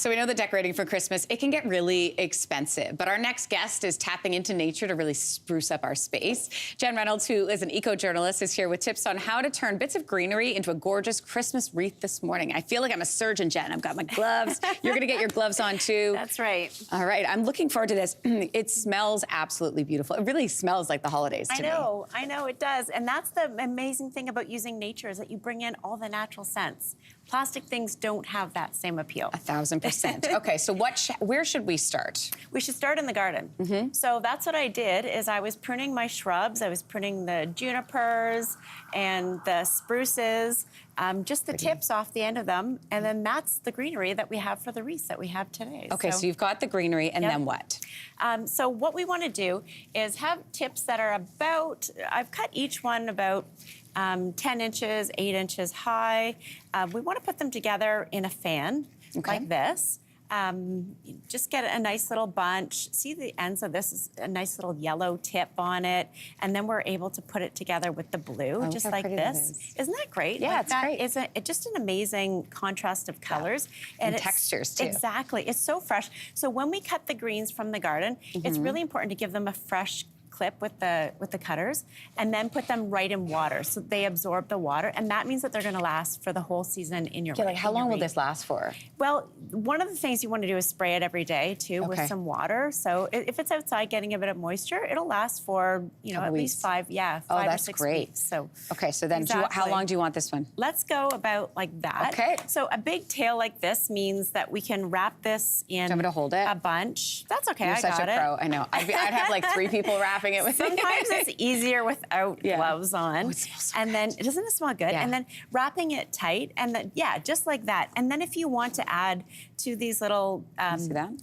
So we know that decorating for Christmas, it can get really expensive, but our next guest is tapping into nature to really spruce up our space. Jen Reynolds, who is an eco-journalist, is here with tips on how to turn bits of greenery into a gorgeous Christmas wreath this morning. I feel like I'm a surgeon, Jen. I've got my gloves. You're gonna get your gloves on too. That's right. All right, I'm looking forward to this. It smells absolutely beautiful. It really smells like the holidays to me. I know it does. And that's the amazing thing about using nature is that you bring in all the natural scents. Plastic things don't have that same appeal. 1000%. Okay, so where should we start? We should start in the garden. So that's what I did is I was pruning my shrubs. I was pruning the junipers and the spruces, just the tips off the end of them. And then that's the greenery that we have for the wreaths that we have today. Okay, so you've got the greenery and then what? So what we want to do is have tips that are about, I've cut each one about 10 inches, 8 inches high. We want to put them together in a fan like this. Just get a nice little bunch. See the ends of this is a nice little yellow tip on it. And then we're able to put it together with the blue, just like this. Isn't that great? Yeah, it's great. It's just an amazing contrast of colors. And textures, too. Exactly. It's so fresh. So when we cut the greens from the garden, it's really important to give them a fresh clip with the cutters and then put them right in water so they absorb the water, and that means that they're going to last for the whole season in your like how long will this last for? Well, one of the things you want to do is spray it every day too with some water. So if it's outside getting a bit of moisture, it'll last for at least 5 or 6 weeks. So okay, so then how long do you want this one? Let's go about like that. Okay. So a big tail like this means that we can wrap this in I'm gonna hold it. A bunch. That's okay. You're I got such a pro. I know. I'd have like 3 people wrapping it with Sometimes it's easier without gloves on. Oh, it smells so and then, doesn't it smell good? Yeah. And then wrapping it tight, and then, just like that. And then if you want to add to these little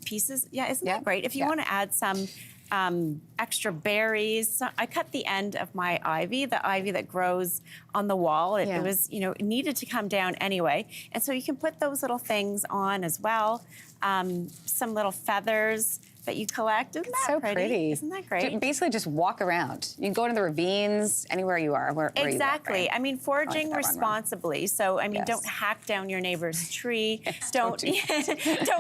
pieces, isn't that great? If you want to add some extra berries. So I cut the end of my ivy, the ivy that grows on the wall. It was, it needed to come down anyway. And so you can put those little things on as well. Some little feathers that you collect. Isn't that so pretty? Isn't that great? Basically just walk around. You can go to the ravines, anywhere you are. Where exactly. You walk, right? I mean, foraging responsibly. So, I mean, don't hack down your neighbor's tree. don't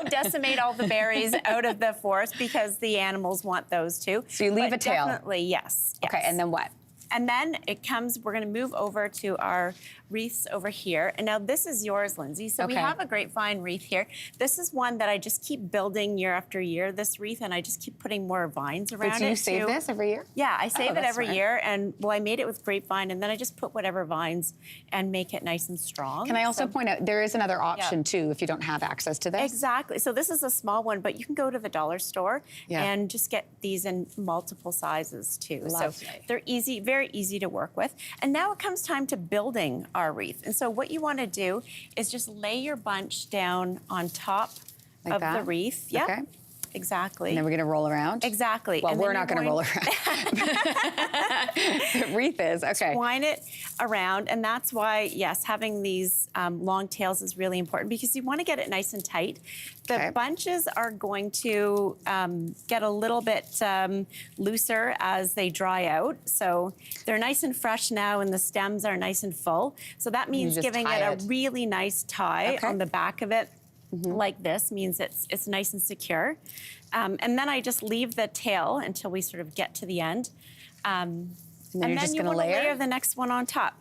decimate all the berries out of the forest because the animals want those too. So you leave a tail. Definitely, yes. Okay, and then what? And then we're going to move over to our wreaths over here. And now this is yours, Lindsay. So we have a grapevine wreath here. This is one that I just keep building year after year, this wreath, and I just keep putting more vines around it. So you save this every year? Yeah, I save it every year. And I made it with grapevine, and then I just put whatever vines and make it nice and strong. Can I also point out, there is another option too if you don't have access to this? Exactly. So this is a small one, but you can go to the dollar store and just get these in multiple sizes too. Lovely. So they're easy, very easy to work with. And now it comes time to building our wreath. And so what you want to do is just lay your bunch down on top of the wreath. Yep. Okay. Exactly. And then we're going to roll around? Exactly. Well, we're not going to roll around. The wreath is, okay. Twine it around, and that's why, yes, having these long tails is really important because you want to get it nice and tight. The bunches are going to get a little bit looser as they dry out. So they're nice and fresh now, and the stems are nice and full. So that means giving it a really nice tie on the back of it. Like this means it's nice and secure. And then I just leave the tail until we sort of get to the end. And then you want to layer the next one on top.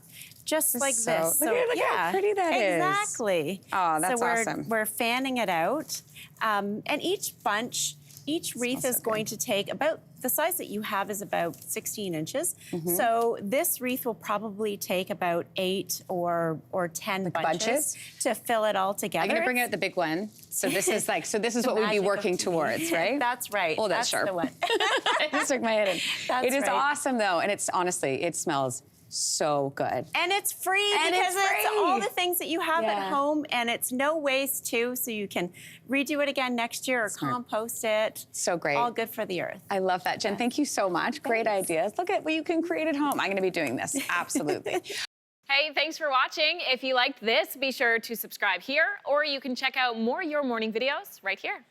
Just like this. So, look how pretty that is. Exactly. Oh, that's awesome. We're fanning it out. And each bunch, each wreath is going to take about, the size that you have is about 16 inches. So this wreath will probably take about 8 or 10 bunches to fill it all together. I'm going to bring out the big one. So this is what we'd be working towards, right? That's right. Oh, that's sharp. The one. I just took my head in. It is awesome though, and it's honestly, it smells so good. And it's free because it's all the things that you have at home, and it's no waste too, so you can redo it again next year or compost it. So great. All good for the earth. I love that, Jen. Thank you so much. Great ideas. Look at what you can create at home. I'm going to be doing this. Absolutely. Hey, thanks for watching. If you liked this, be sure to subscribe here, or you can check out more Your Morning videos right here.